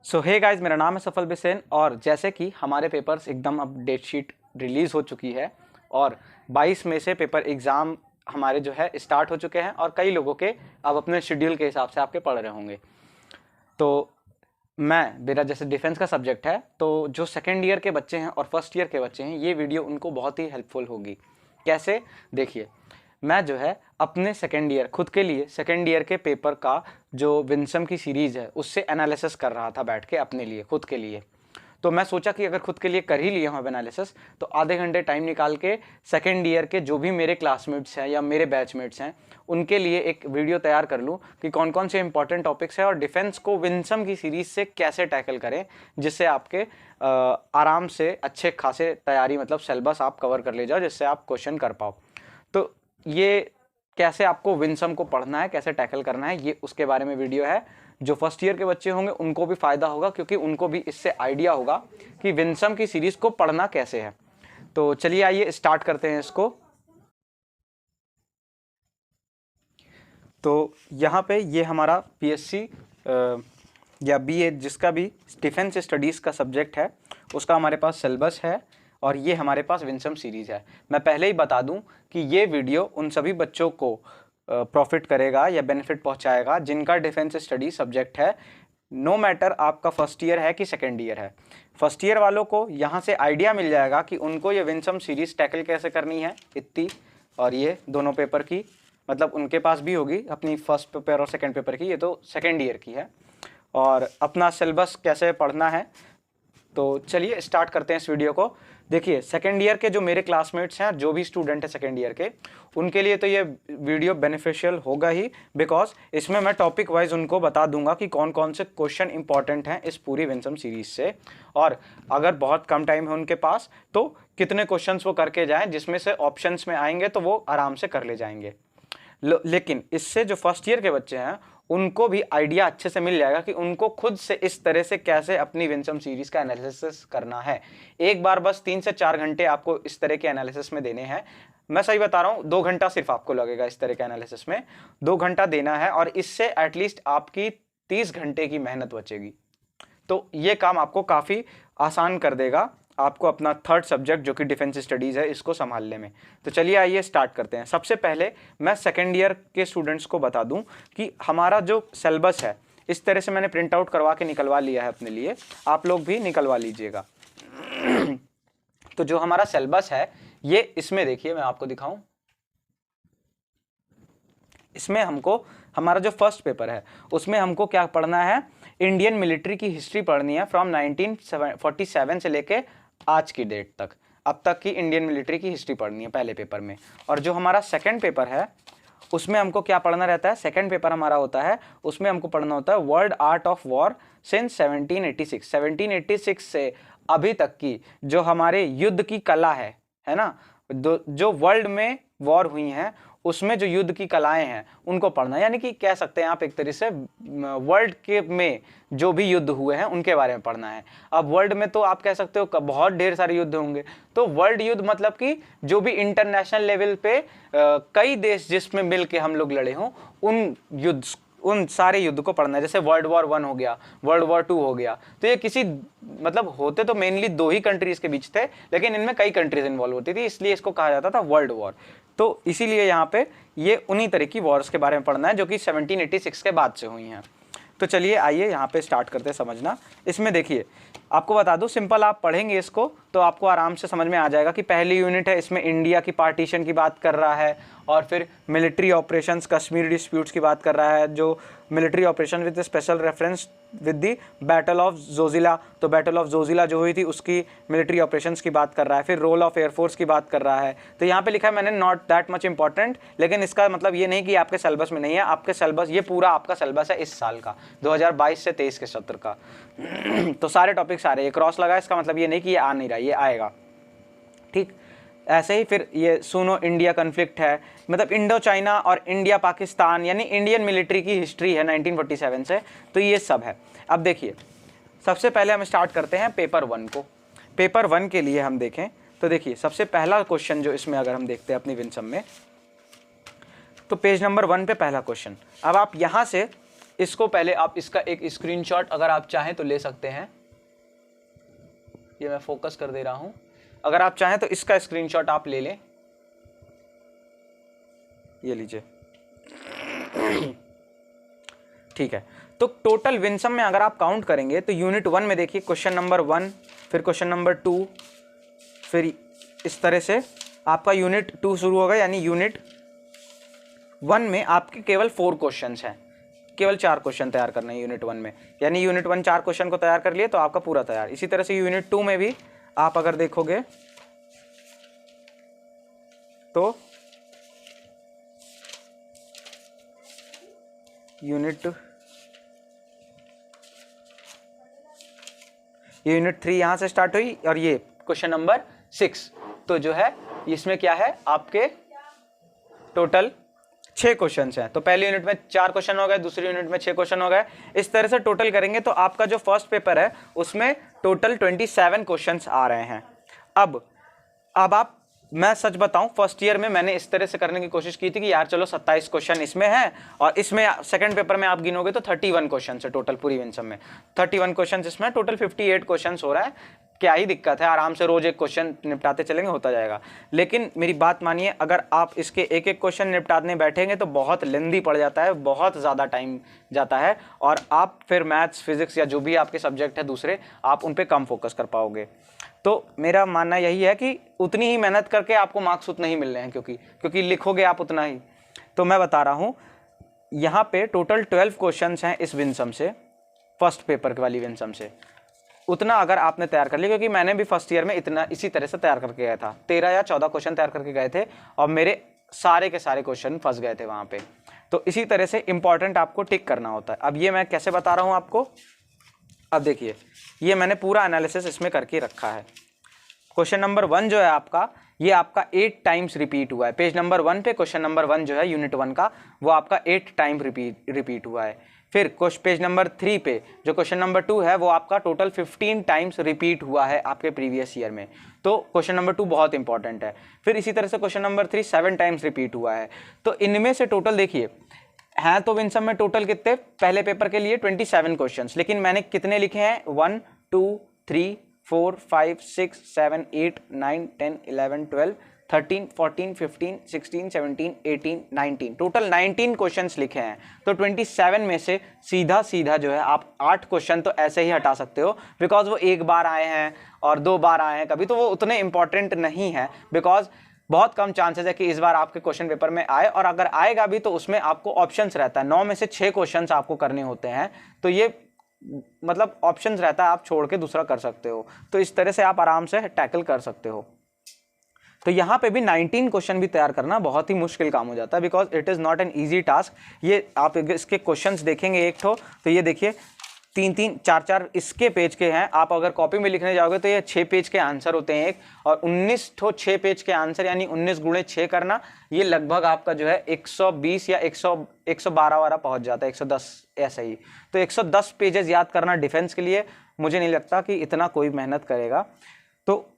सो hey guys, मेरा नाम है सफल बिसेन और जैसे कि हमारे पेपर्स एकदम अब डेट शीट रिलीज़ हो चुकी है और 22 मई से पेपर एग्ज़ाम हमारे जो है स्टार्ट हो चुके हैं और कई लोगों के अब अपने शेड्यूल के हिसाब से आपके पढ़ रहे होंगे। तो मेरा जैसे डिफेंस का सब्जेक्ट है, तो जो सेकेंड ईयर के बच्चे हैं और फर्स्ट ईयर के बच्चे हैं, ये वीडियो उनको बहुत ही हेल्पफुल होगी। कैसे? देखिए, मैं जो है अपने सेकेंड ईयर खुद के लिए सेकेंड ईयर के पेपर का जो विंसम की सीरीज़ है उससे एनालिसिस कर रहा था बैठ के अपने लिए, खुद के लिए। तो मैं सोचा कि अगर खुद के लिए कर ही लिया हूँ अब एनालिसिस, तो आधे घंटे टाइम निकाल के सेकेंड ईयर के जो भी मेरे क्लासमेट्स हैं या मेरे बैचमेट्स हैं उनके लिए एक वीडियो तैयार कर लूँ कि कौन कौन से इंपॉर्टेंट टॉपिक्स हैं और डिफेंस को विंसम की सीरीज़ से कैसे टैकल करें, जिससे आपके आराम से अच्छे खासे तैयारी मतलब सिलेबस आप कवर कर ले जाओ, जिससे आप क्वेश्चन कर पाओ। तो ये कैसे आपको विंसम को पढ़ना है, कैसे टैकल करना है, ये उसके बारे में वीडियो है। जो फर्स्ट ईयर के बच्चे होंगे उनको भी फायदा होगा, क्योंकि उनको भी इससे आइडिया होगा कि विंसम की सीरीज को पढ़ना कैसे है। तो चलिए आइए स्टार्ट करते हैं इसको। तो यहाँ पे ये हमारा पीएससी या बीए जिसका भी डिफेंस स्टडीज़ का सब्जेक्ट है उसका हमारे पास सिलेबस है और ये हमारे पास विंसम सीरीज़ है। मैं पहले ही बता दूं कि ये वीडियो उन सभी बच्चों को प्रॉफिट करेगा या बेनिफिट पहुंचाएगा जिनका डिफेंस स्टडी सब्जेक्ट है, नो मैटर आपका फर्स्ट ईयर है कि सेकेंड ईयर है। फर्स्ट ईयर वालों को यहाँ से आइडिया मिल जाएगा कि उनको ये विंसम सीरीज़ टैकल कैसे करनी है, इतनी और ये दोनों पेपर की, मतलब उनके पास भी होगी अपनी फर्स्ट पेपर और सेकेंड पेपर की, ये तो सेकेंड ईयर की है, और अपना सिलेबस कैसे पढ़ना है। तो चलिए स्टार्ट करते हैं इस वीडियो को। देखिए, सेकेंड ईयर के जो मेरे क्लासमेट्स हैं, जो भी स्टूडेंट है सेकेंड ईयर के, उनके लिए तो ये वीडियो बेनिफिशियल होगा ही, बिकॉज इसमें मैं टॉपिक वाइज उनको बता दूंगा कि कौन कौन से क्वेश्चन इंपॉर्टेंट हैं इस पूरी विंसम सीरीज से, और अगर बहुत कम टाइम है उनके पास तो कितने क्वेश्चंस वो करके जाएं, जिसमें से ऑप्शंस में आएंगे तो वो आराम से कर ले जाएंगे। लेकिन इससे जो फर्स्ट ईयर के बच्चे हैं उनको भी आइडिया अच्छे से मिल जाएगा कि उनको खुद से इस तरह से कैसे अपनी विंसम सीरीज का एनालिसिस करना है। एक बार बस 3 से 4 घंटे आपको इस तरह के एनालिसिस में देने हैं। मैं सही बता रहा हूं, 2 घंटा सिर्फ आपको लगेगा इस तरह के एनालिसिस में, 2 घंटा देना है और इससे एटलीस्ट आपकी 30 घंटे की मेहनत बचेगी। तो ये काम आपको काफ़ी आसान कर देगा आपको अपना थर्ड सब्जेक्ट जो कि डिफेंस स्टडीज़ है इसको संभालने में। तो चलिए आइए स्टार्ट करते हैं। सबसे पहले मैं सेकेंड ईयर के स्टूडेंट्स को बता दूं कि हमारा जो सिलेबस है इस तरह से मैंने प्रिंट आउट करवा के निकलवा लिया है अपने लिए, आप लोग भी निकलवा लीजिएगा। तो जो हमारा सिलेबस है ये इसमें देखिए, मैं आपको दिखाऊं, इसमें हमको हमारा जो फर्स्ट पेपर है उसमें हमको क्या पढ़ना है, इंडियन मिलिट्री की हिस्ट्री पढ़नी है फ्रॉम 1947 से लेके आज की डेट तक, अब तक की इंडियन मिलिट्री की हिस्ट्री पढ़नी है पहले पेपर में। और जो हमारा सेकंड पेपर है उसमें हमको क्या पढ़ना रहता है, सेकंड पेपर हमारा होता है उसमें हमको पढ़ना होता है world art of war since 1786 से अभी तक की जो हमारे युद्ध की कला है ना, जो वर्ल्ड में वॉर हुई हैं उसमें जो युद्ध की कलाएं हैं उनको पढ़ना है। यानी कि कह सकते हैं आप एक तरह से वर्ल्ड के में जो भी युद्ध हुए हैं उनके बारे में पढ़ना है। अब वर्ल्ड में तो आप कह सकते हो बहुत ढेर सारे युद्ध होंगे, तो वर्ल्ड युद्ध मतलब कि जो भी इंटरनेशनल लेवल पे कई देश जिसमें मिल के हम लोग लड़े हों उन सारे युद्ध को पढ़ना है। जैसे वर्ल्ड वॉर 1 हो गया, वर्ल्ड वॉर 2 हो गया, तो ये किसी मतलब होते तो मेनली 2 ही कंट्रीज के बीच थे, लेकिन इनमें कई कंट्रीज इन्वॉल्व होती थी, इसलिए इसको कहा जाता था वर्ल्ड वॉर। तो इसीलिए यहाँ पे ये उन्हीं तरह की वॉर्स के बारे में पढ़ना है जो कि 1786 के बाद से हुई हैं। तो चलिए आइए यहाँ पे स्टार्ट करते हैं समझना। इसमें देखिए, आपको बता दूं, सिंपल आप पढ़ेंगे इसको तो आपको आराम से समझ में आ जाएगा कि पहली यूनिट है इसमें इंडिया की पार्टीशन की बात कर रहा है, और फिर मिलिट्री ऑपरेशंस कश्मीर डिस्प्यूट्स की बात कर रहा है, जो military operation with special reference with the battle of Zoji La, तो बैटल ऑफ जोजिला जो हुई थी उसकी मिलिट्री ऑपरेशंस की बात कर रहा है। फिर रोल ऑफ एयरफोर्स की बात कर रहा है। तो यहाँ पे लिखा है मैंने नॉट दैट मच इंपॉर्टेंट, लेकिन इसका मतलब ये नहीं कि आपके सिलेबस में नहीं है, आपके सिलेबस ये पूरा आपका सिलेबस है इस साल का 2022 से 23 के सत्र का। तो सारे टॉपिक्स आ रहे हैं, क्रॉस लगा इसका मतलब ये नहीं कि ये आ नहीं रहा, ये आएगा, ठीक। ऐसे ही फिर ये सुनो इंडिया कन्फ्लिक्ट है, मतलब इंडो चाइना और इंडिया पाकिस्तान, यानी इंडियन मिलिट्री की हिस्ट्री है 1947 से, तो ये सब है। अब देखिए, सबसे पहले हम स्टार्ट करते हैं पेपर 1 को। पेपर 1 के लिए हम देखें तो देखिए, सबसे पहला क्वेश्चन जो इसमें अगर हम देखते हैं अपनी विंसम में, तो पेज नंबर 1 पे पहला क्वेश्चन। अब आप यहाँ से इसको पहले आप इसका एक स्क्रीनशॉट अगर आप चाहें तो ले सकते हैं। ये मैं फोकस कर दे रहा हूं, अगर आप चाहें तो इसका स्क्रीनशॉट आप ले लें, ये लीजिए। ठीक है, तो टोटल विंसम में अगर आप काउंट करेंगे तो यूनिट 1 में देखिए क्वेश्चन नंबर 1, फिर क्वेश्चन नंबर 2, फिर इस तरह से आपका यूनिट 2 शुरू होगा, यानी यूनिट 1 में आपके केवल 4 क्वेश्चंस हैं, केवल 4 क्वेश्चन तैयार करना है यूनिट 1 में, यानी यूनिट 1 4 क्वेश्चन को तैयार कर लिए तो आपका पूरा तैयार। इसी तरह से यूनिट 2 में भी आप अगर देखोगे तो यूनिट 3 यहां से स्टार्ट हुई और ये क्वेश्चन नंबर 6, तो जो है इसमें क्या है आपके टोटल 6 क्वेश्चन हैं। तो पहले यूनिट में 4 क्वेश्चन हो गए, दूसरी यूनिट में 6 क्वेश्चन हो गए। इस तरह से टोटल करेंगे तो आपका जो फर्स्ट पेपर है उसमें टोटल 27 क्वेश्चन आ रहे हैं। अब आप, मैं सच बताऊं, फर्स्ट ईयर में मैंने इस तरह से करने की कोशिश की थी कि यार चलो 27 क्वेश्चन इसमें है और इसमें सेकंड पेपर में आप गिनोगे तो 31 क्वेश्चन है टोटल पूरी विंसम में, 31 क्वेश्चन इसमें, टोटल 58 क्वेश्चन हो रहा है। क्या ही दिक्कत है, आराम से रोज एक क्वेश्चन निपटाते चलेंगे, होता जाएगा। लेकिन मेरी बात मानिए, अगर आप इसके एक एक क्वेश्चन निपटाने बैठेंगे तो बहुत लेंदी पड़ जाता है, बहुत ज़्यादा टाइम जाता है और आप फिर मैथ्स, फिजिक्स या जो भी आपके सब्जेक्ट है दूसरे, आप उन पर कम फोकस कर पाओगे। तो मेरा मानना यही है कि उतनी ही मेहनत करके आपको मार्क्स उतना ही मिल रहे हैं, क्योंकि लिखोगे आप उतना ही। तो मैं बता रहा हूँ, यहाँ पे टोटल 12 क्वेश्चंस हैं इस विंसम से, फर्स्ट पेपर वाली विंसम से। उतना अगर आपने तैयार कर लिया, क्योंकि मैंने भी फर्स्ट ईयर में इतना इसी तरह से तैयार करके गया था, 13 या 14 क्वेश्चन तैयार करके गए थे और मेरे सारे के सारे क्वेश्चन फंस गए थे वहाँ पे। तो इसी तरह से इंपॉर्टेंट आपको टिक करना होता है। अब ये मैं कैसे बता रहा हूँ आपको, अब देखिए, ये मैंने पूरा एनालिसिस इसमें करके रखा है। क्वेश्चन नंबर 1 जो है आपका, ये आपका 8 टाइम्स रिपीट हुआ है। पेज नंबर 1 पे क्वेश्चन नंबर 1 जो है यूनिट 1 का, वो आपका 8 टाइम रिपीट हुआ है। फिर पेज नंबर 3 पे जो क्वेश्चन नंबर 2 है, वो आपका टोटल 15 टाइम्स रिपीट हुआ है आपके प्रीवियस ईयर में। तो क्वेश्चन नंबर 2 बहुत इंपॉर्टेंट है। फिर इसी तरह से क्वेश्चन नंबर 3 7 टाइम्स रिपीट हुआ है। तो इनमें से टोटल देखिए हैं तो विंसम में टोटल कितने, पहले पेपर के लिए 27 क्वेश्चंस, लेकिन मैंने कितने लिखे हैं, 1 2 3 4 5 6 7 8 9 10 11 12 13 14 15 16 17 18 19, टोटल 19 क्वेश्चंस लिखे हैं। तो 27 में से सीधा जो है आप 8 क्वेश्चन तो ऐसे ही हटा सकते हो, बिकॉज वो एक बार आए हैं और 2 बार आए हैं कभी, तो वो उतने इंपॉर्टेंट नहीं है, बिकॉज बहुत कम चांसेस है कि इस बार आपके क्वेश्चन पेपर में आए, और अगर आएगा भी तो उसमें आपको ऑप्शंस रहता है, 9 में से 6 क्वेश्चंस आपको करने होते हैं। तो ये मतलब ऑप्शंस रहता है, आप छोड़ के दूसरा कर सकते हो। तो इस तरह से आप आराम से टैकल कर सकते हो। तो यहाँ पे भी 19 क्वेश्चन भी तैयार करना बहुत ही मुश्किल काम हो जाता है, because it is not an easy task. ये आप इसके क्वेश्चंस देखेंगे एक तो ये देखिए 3-3 4-4 इसके पेज के हैं। आप अगर कॉपी में लिखने जाओगे तो ये 6 पेज के आंसर होते हैं एक, और 19 तो 6 पेज के आंसर, यानी 19 गुणे 6 करना, ये लगभग आपका जो है 120 या 112 वाला पहुंच जाता है, 110 ऐसा ही। तो 110 पेजेस याद करना डिफेंस के लिए मुझे नहीं लगता कि इतना कोई मेहनत करेगा। तो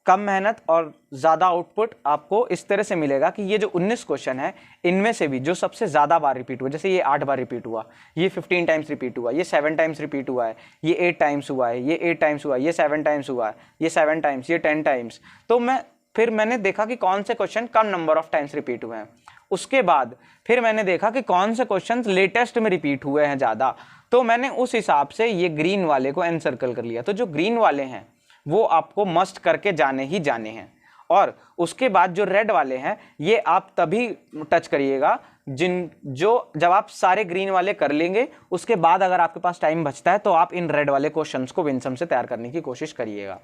कम मेहनत और ज़्यादा आउटपुट आपको इस तरह से मिलेगा कि ये जो 19 क्वेश्चन है, इनमें से भी जो सबसे ज़्यादा बार रिपीट हुआ, जैसे ये 8 बार रिपीट हुआ, ये 15 टाइम्स रिपीट हुआ, ये 7 टाइम्स रिपीट हुआ है, ये 8 टाइम्स हुआ है, ये 8 टाइम्स हुआ है, ये 7 टाइम्स हुआ है, ये 7 टाइम्स, ये 10 टाइम्स। तो मैंने देखा कि कौन से question come number of times repeat हुए हैं। उसके बाद फिर मैंने देखा कि कौन से क्वेश्चन लेटेस्ट में रिपीट हुए हैं ज़्यादा, तो मैंने उस हिसाब से ये ग्रीन वाले को एनसर्कल कर लिया। तो जो ग्रीन वाले हैं वो आपको मस्ट करके जाने ही जाने हैं, और उसके बाद जो रेड वाले हैं ये आप तभी टच करिएगा जब आप सारे ग्रीन वाले कर लेंगे। उसके बाद अगर आपके पास टाइम बचता है तो आप इन रेड वाले क्वेश्चंस को विंसम से तैयार करने की कोशिश करिएगा,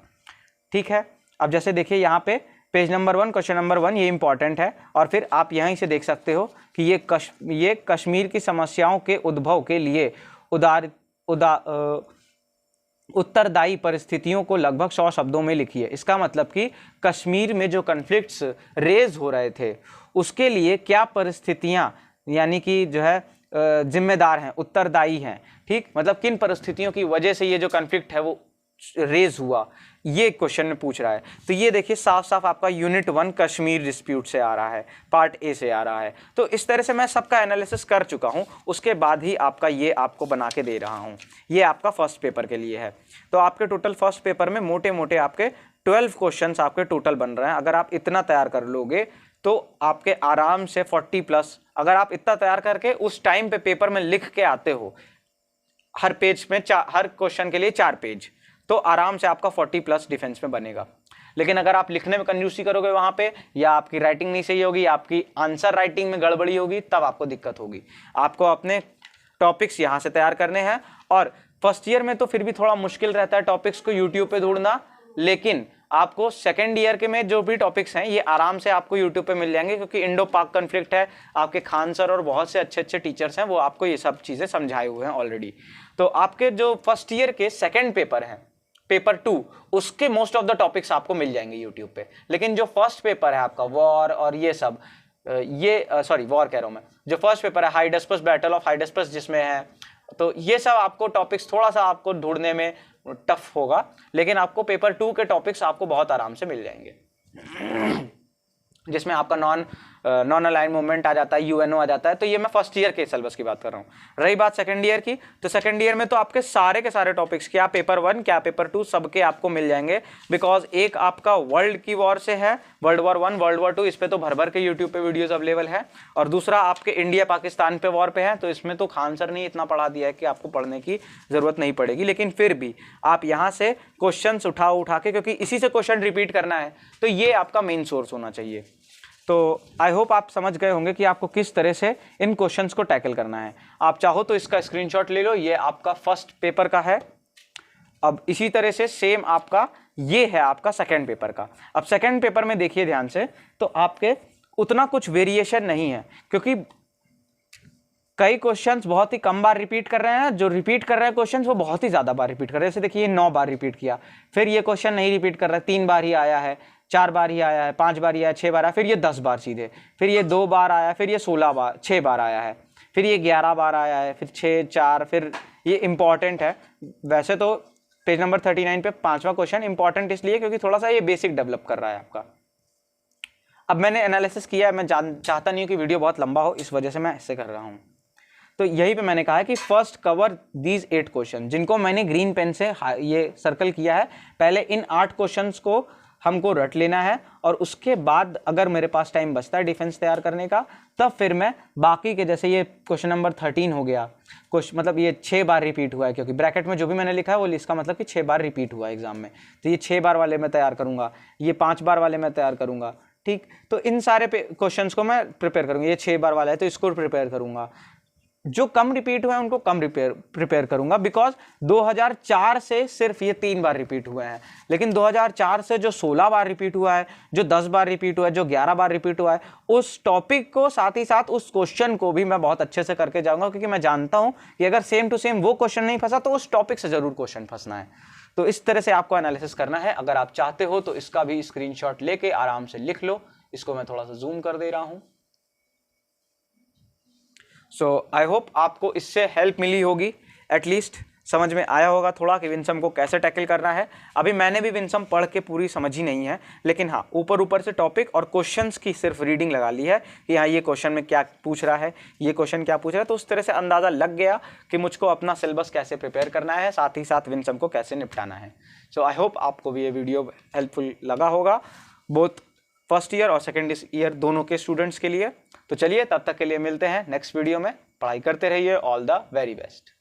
ठीक है। अब जैसे देखिए यहाँ पे पेज नंबर 1 क्वेश्चन नंबर 1 ये इंपॉर्टेंट है, और फिर आप यहीं से देख सकते हो कि ये कश्मीर की समस्याओं के उद्भव के लिए उत्तरदायी परिस्थितियों को लगभग 100 शब्दों में लिखिए। इसका मतलब कि कश्मीर में जो कन्फ्लिक्ट्स रेज हो रहे थे उसके लिए क्या परिस्थितियां, यानी कि जो है जिम्मेदार हैं, उत्तरदायी हैं, ठीक, मतलब किन परिस्थितियों की वजह से ये जो कन्फ्लिक्ट है वो रेज हुआ, ये क्वेश्चन में पूछ रहा है। तो ये देखिए साफ साफ आपका यूनिट 1 कश्मीर डिस्प्यूट से आ रहा है, पार्ट ए से आ रहा है। तो इस तरह से मैं सबका एनालिसिस कर चुका हूँ, उसके बाद ही आपका ये आपको बना के दे रहा हूँ। ये आपका फर्स्ट पेपर के लिए है। तो आपके टोटल फर्स्ट पेपर में मोटे मोटे आपके 12 क्वेश्चन आपके टोटल बन रहे हैं। अगर आप इतना तैयार कर लोगे तो आपके आराम से 40+, अगर आप इतना तैयार करके उस टाइम पे पेपर में लिख के आते हो, हर पेज में हर क्वेश्चन के लिए 4 पेज, तो आराम से आपका 40+ डिफेंस में बनेगा। लेकिन अगर आप लिखने में कंजूसी करोगे वहां पे, या आपकी राइटिंग नहीं सही होगी, आपकी आंसर राइटिंग में गड़बड़ी होगी, तब आपको दिक्कत होगी। आपको अपने टॉपिक्स यहाँ से तैयार करने हैं। और फर्स्ट ईयर में तो फिर भी थोड़ा मुश्किल रहता है टॉपिक्स को यूट्यूब पे ढूंढना, लेकिन आपको सेकेंड ईयर के में जो भी टॉपिक्स हैं ये आराम से आपको यूट्यूब पे मिल जाएंगे, क्योंकि इंडो पाक कॉन्फ्लिक्ट है, आपके खान सर और बहुत से अच्छे अच्छे टीचर्स हैं, वो आपको ये सब चीज़ें समझाए हुए हैं ऑलरेडी। तो आपके जो फर्स्ट ईयर के सेकेंड पेपर हैं, पेपर 2, उसके मोस्ट ऑफ द टॉपिक्स आपको मिल जाएंगे यूट्यूब पे। लेकिन जो फर्स्ट पेपर है आपका वॉर और ये सब, वॉर कह रहा हूँ मैं, जो फर्स्ट पेपर है हाइडेस्पस, बैटल ऑफ हाइडेस्पस जिसमें है, तो ये सब आपको टॉपिक्स थोड़ा सा आपको ढूंढने में टफ होगा, लेकिन आपको पेपर 2 के टॉपिक्स आपको बहुत आराम से मिल जाएंगे, जिसमें आपका नॉन अलाइन मूवमेंट आ जाता है, यूएनओ आ जाता है। तो ये मैं फर्स्ट ईयर के सिलेबस की बात कर रहा हूँ। रही बात सेकंड ईयर की, तो सेकंड ईयर में तो आपके सारे के सारे टॉपिक्स, क्या पेपर 1 क्या पेपर 2, सबके आपको मिल जाएंगे। बिकॉज एक आपका वर्ल्ड की वॉर से है, वर्ल्ड वॉर 1, वर्ल्ड वॉर 2, इस पे तो भर भर के यूट्यूब पे वीडियोज अवेलेबल है। और दूसरा आपके इंडिया पाकिस्तान पे वॉर पे है, तो इसमें तो खान सर ने इतना पढ़ा दिया है कि आपको पढ़ने की जरूरत नहीं पड़ेगी। लेकिन फिर भी आप यहाँ से क्वेश्चन उठा के, क्योंकि इसी से क्वेश्चन रिपीट करना है, तो ये आपका मेन सोर्स होना चाहिए। तो आई होप आप समझ गए होंगे कि आपको किस तरह से इन क्वेश्चंस को टैकल करना है। आप चाहो तो इसका स्क्रीनशॉट ले लो, ये आपका फर्स्ट पेपर का है। अब इसी तरह से सेम आपका ये है आपका सेकंड पेपर का। अब सेकंड पेपर में देखिए ध्यान से, तो आपके उतना कुछ वेरिएशन नहीं है, क्योंकि कई क्वेश्चंस बहुत ही कम बार रिपीट कर रहे हैं, जो रिपीट कर रहे हैं क्वेश्चंस वो बहुत ही ज्यादा बार रिपीट कर रहे हैं। जैसे देखिए 9 बार रिपीट किया, फिर ये क्वेश्चन नहीं रिपीट कर रहा है, 3 बार ही आया है, 4 बार ही आया है, 5 बार ही आया, 6 बार आया, फिर ये 10 बार सीधे, फिर ये 2 बार आया, फिर ये 6 बार आया है, फिर ये 11 बार आया है, फिर 6, 4, फिर ये इंपॉर्टेंट है। वैसे तो पेज नंबर 39 पे 5वां क्वेश्चन इंपॉर्टेंट इसलिए क्योंकि थोड़ा सा ये बेसिक डेवलप कर रहा है आपका। अब मैंने एनालिसिस किया है, मैं चाहता नहीं हूँ कि वीडियो बहुत लंबा हो, इस वजह से मैं ऐसे कर रहा हूँ। तो यही पे मैंने कहा है कि फर्स्ट कवर दीज 8 क्वेश्चन, जिनको मैंने ग्रीन पेन से ये सर्कल किया है। पहले इन 8 क्वेश्चंस को हमको रट लेना है, और उसके बाद अगर मेरे पास टाइम बचता है डिफेंस तैयार करने का, तब फिर मैं बाकी के, जैसे ये क्वेश्चन नंबर 13 हो गया, कुछ मतलब ये 6 बार रिपीट हुआ है, क्योंकि ब्रैकेट में जो भी मैंने लिखा है वो इसका मतलब कि 6 बार रिपीट हुआ है एग्जाम में, तो ये 6 बार वाले मैं तैयार करूंगा, ये 5 बार वाले मैं तैयार करूंगा। ठीक, तो इन सारे क्वेश्चंस को मैं प्रिपेयर करूंगा। ये 6 बार वाला है तो इसको प्रिपेयर करूंगा। जो कम रिपीट हुए हैं उनको कम प्रिपेयर करूंगा, बिकॉज 2004 से सिर्फ ये 3 बार रिपीट हुए हैं। लेकिन 2004 से जो 16 बार रिपीट हुआ है, जो 10 बार रिपीट हुआ है, जो 11 बार रिपीट हुआ है, उस टॉपिक को साथ ही साथ उस क्वेश्चन को भी मैं बहुत अच्छे से करके जाऊंगा, क्योंकि मैं जानता हूं कि अगर सेम टू सेम वो क्वेश्चन नहीं फंसा तो उस टॉपिक से जरूर क्वेश्चन फंसना है। तो इस तरह से आपको एनालिसिस करना है। अगर आप चाहते हो तो इसका भी स्क्रीनशॉट लेके आराम से लिख लो। इसको मैं थोड़ा सा जूम कर दे रहा हूं। सो आई होप आपको इससे हेल्प मिली होगी, एटलीस्ट समझ में आया होगा थोड़ा कि विंसम को कैसे टैकल करना है। अभी मैंने भी विंसम पढ़ के पूरी समझी नहीं है, लेकिन हाँ ऊपर से टॉपिक और क्वेश्चंस की सिर्फ रीडिंग लगा ली है कि हाँ ये क्वेश्चन में क्या पूछ रहा है, ये क्वेश्चन क्या पूछ रहा है। तो उस तरह से अंदाज़ा लग गया कि मुझको अपना सिलेबस कैसे प्रिपेयर करना है, साथ ही साथ विंसम को कैसे निपटाना है। सो आई होप आपको भी ये वीडियो हेल्पफुल लगा होगा, बोथ फर्स्ट ईयर और सेकेंड ईयर दोनों के स्टूडेंट्स के लिए। तो चलिए तब तक के लिए मिलते हैं नेक्स्ट वीडियो में। पढ़ाई करते रहिए। All the very best.